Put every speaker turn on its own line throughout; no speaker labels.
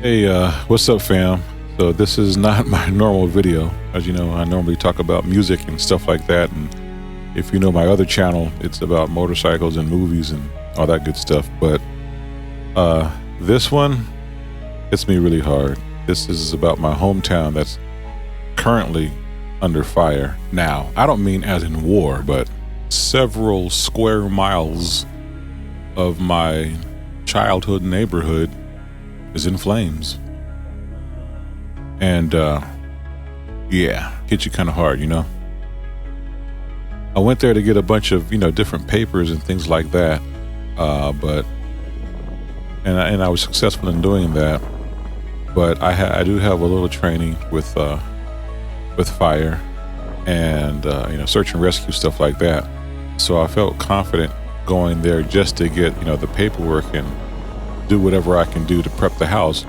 Hey, what's up, fam? So this is not my normal video. As you know, I normally talk about music and stuff like that. And if you know my other channel, it's about motorcycles and movies and all that good stuff. But this one hits me really hard. This is about my hometown that's currently under fire now. I don't mean as in war, but several square miles of my childhood neighborhood is in flames. And yeah, hit you kind of hard, you know. I went there to get a bunch of, different papers and things like that, but I was successful in doing that. But I do have a little training with fire and search and rescue, stuff like that. So I felt confident going there just to get the paperwork and do whatever I can do to prep the house.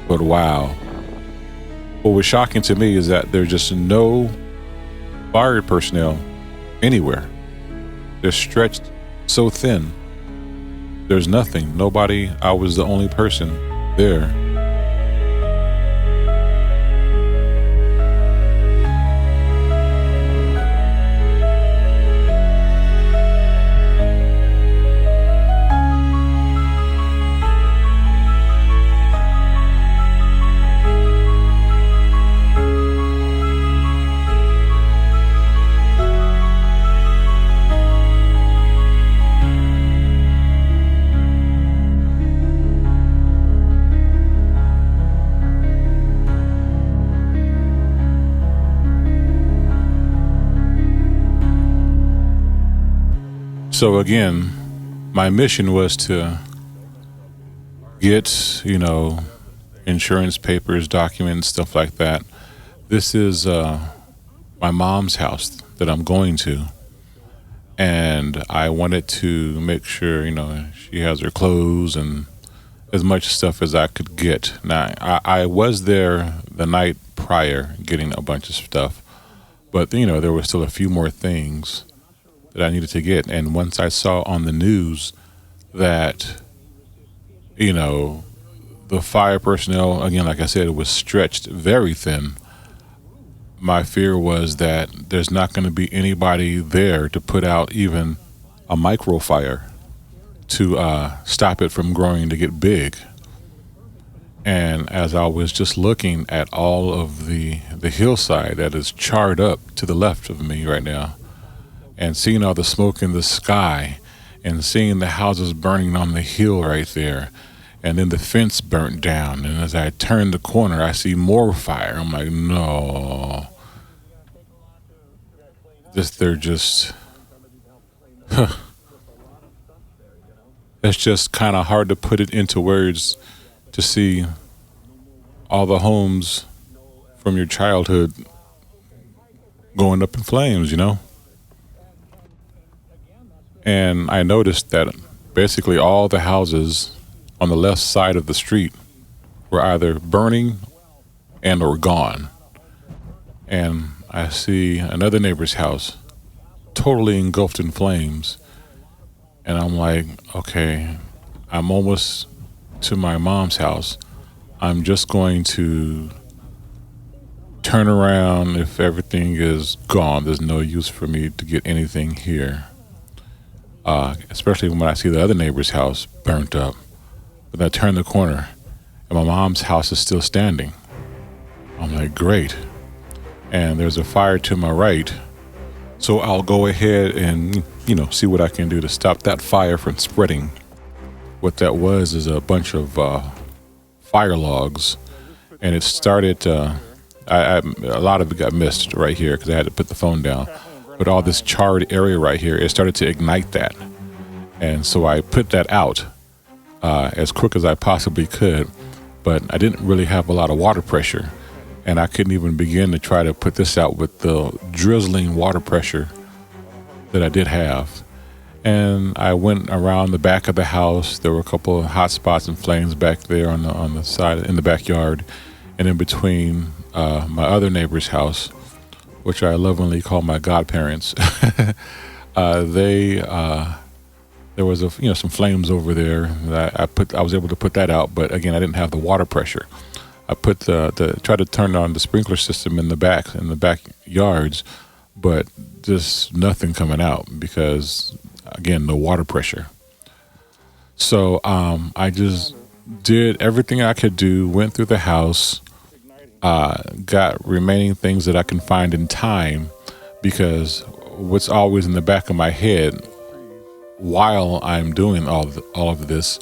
But wow, what was shocking to me is that there's just no fire personnel anywhere. They're stretched so thin. There's nothing, nobody. I was the only person there. So again, my mission was to get, insurance papers, documents, stuff like that. This is my mom's house that I'm going to. And I wanted to make sure, she has her clothes and as much stuff as I could get. Now, I was there the night prior getting a bunch of stuff, but, there were still a few more things that I needed to get. And once I saw on the news that, the fire personnel, again, like I said, it was stretched very thin, my fear was that there's not going to be anybody there to put out even a micro fire to stop it from growing to get big. And as I was just looking at all of the hillside that is charred up to the left of me right now, and seeing all the smoke in the sky and seeing the houses burning on the hill right there, and then the fence burnt down, and as I turn the corner I see more fire. I'm like, no, they're just it's just kind of hard to put it into words to see all the homes from your childhood going up in flames, And I noticed that basically all the houses on the left side of the street were either burning and or gone. And I see another neighbor's house totally engulfed in flames. And I'm like, okay, I'm almost to my mom's house. I'm just going to turn around if everything is gone. There's no use for me to get anything here. Especially when I see the other neighbor's house burnt up. But I turn the corner and my mom's house is still standing. I'm like, great. And there's a fire to my right. So I'll go ahead and, see what I can do to stop that fire from spreading. What that was is a bunch of fire logs. And it started, a lot of it got missed right here because I had to put the phone down. But all this charred area right here, it started to ignite that. And so I put that out as quick as I possibly could, but I didn't really have a lot of water pressure. And I couldn't even begin to try to put this out with the drizzling water pressure that I did have. And I went around the back of the house. There were a couple of hot spots and flames back there on the side in the backyard. And in between my other neighbor's house, which I lovingly call my godparents, they there was some flames over there that I was able to put that out, but again, I didn't have the water pressure. I tried to turn on the sprinkler system in the backyards, but just nothing coming out because, again, no water pressure. So I just did everything I could do, went through the house, got remaining things that I can find in time, because what's always in the back of my head while I'm doing all of this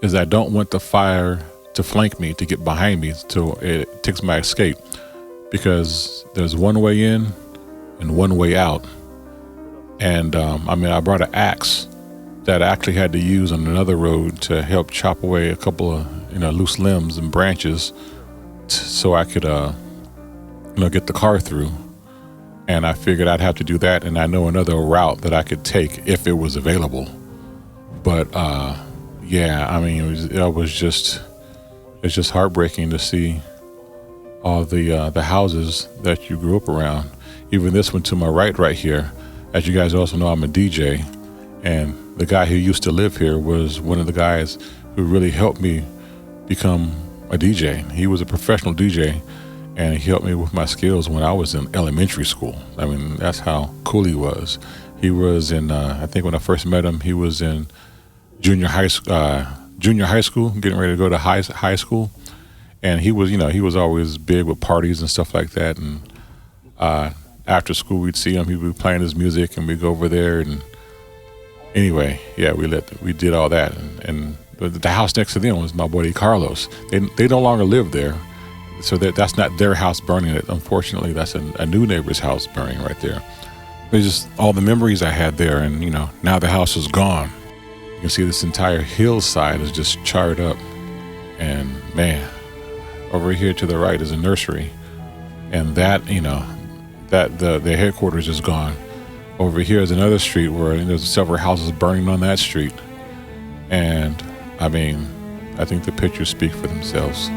is I don't want the fire to flank me, to get behind me, so it takes my escape, because there's one way in and one way out. And I brought an axe that I actually had to use on another road to help chop away a couple of loose limbs and branches, so I could get the car through. And I figured I'd have to do that, and I know another route that I could take if it was available. But it's just heartbreaking to see all the houses that you grew up around. Even this one to my right here. As you guys also know, I'm a DJ, and the guy who used to live here was one of the guys who really helped me become a DJ. He was a professional DJ, and he helped me with my skills when I was in elementary school. I mean, that's how cool he was. He was in, I think when I first met him, he was in junior high school, getting ready to go to high school. And he was always big with parties and stuff like that. And after school, we'd see him. He'd be playing his music, and we'd go over there. And anyway, yeah, we did all that. And the house next to them was my buddy Carlos. They no longer live there. So that's not their house burning. Unfortunately, that's a new neighbor's house burning right there. It's just all the memories I had there, and now the house is gone. You can see this entire hillside is just charred up, and man, over here to the right is a nursery, and that the headquarters is gone. Over here is another street where there's several houses burning on that street, and I think the pictures speak for themselves.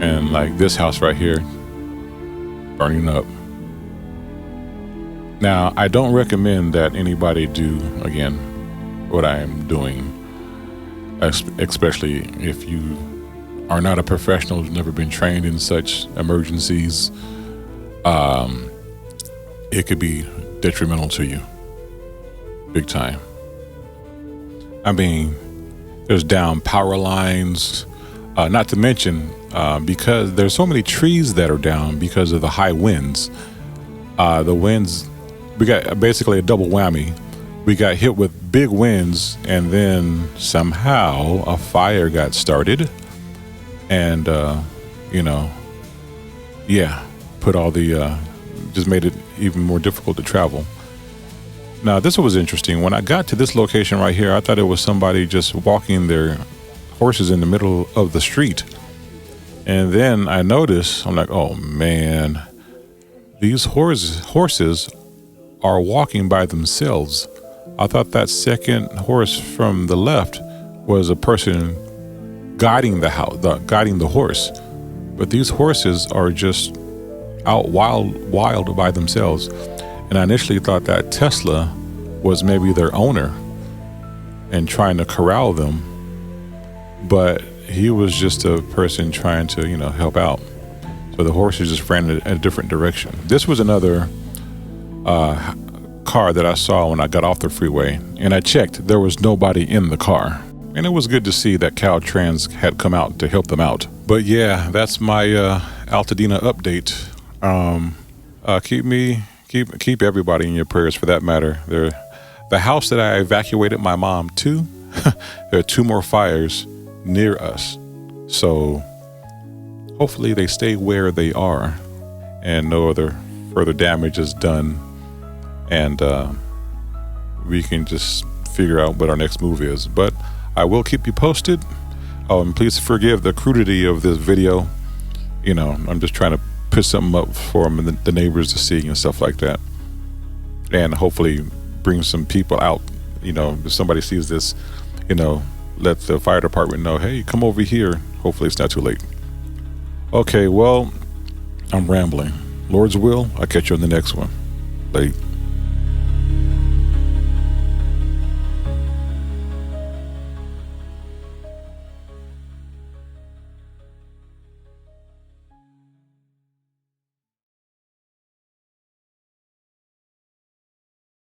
And like this house right here, burning up. Now, I don't recommend that anybody do, again, what I am doing, especially if you are not a professional, who's never been trained in such emergencies. It could be detrimental to you, big time. There's down power lines, not to mention, because there's so many trees that are down because of the high winds. The winds, we got basically a double whammy. We got hit with big winds, and then somehow a fire got started, and put all just made it even more difficult to travel. Now, this was interesting. When I got to this location right here, I thought it was somebody just walking their horses in the middle of the street. And then I noticed, I'm like, oh man, these horses are walking by themselves. I thought that second horse from the left was a person guiding the horse. But these horses are just out wild by themselves. And I initially thought that Tesla was maybe their owner and trying to corral them, but he was just a person trying to, help out. So the horses just ran in a different direction. This was another car that I saw when I got off the freeway, and I checked. There was nobody in the car. And it was good to see that Caltrans had come out to help them out. But yeah, that's my Altadena update. Keep everybody in your prayers for that matter. The house that I evacuated my mom to, there are 2 more fires near us. So hopefully they stay where they are and no other further damage is done. And we can just figure out what our next move is. But I will keep you posted. Oh, and please forgive the crudity of this video. I'm just trying to put something up for them and the neighbors to see and stuff like that, and hopefully bring some people out. If somebody sees this, let the fire department know, hey, come over here. Hopefully it's not too late. Okay, well, I'm rambling. Lord's will, I'll catch you on the next one. Late.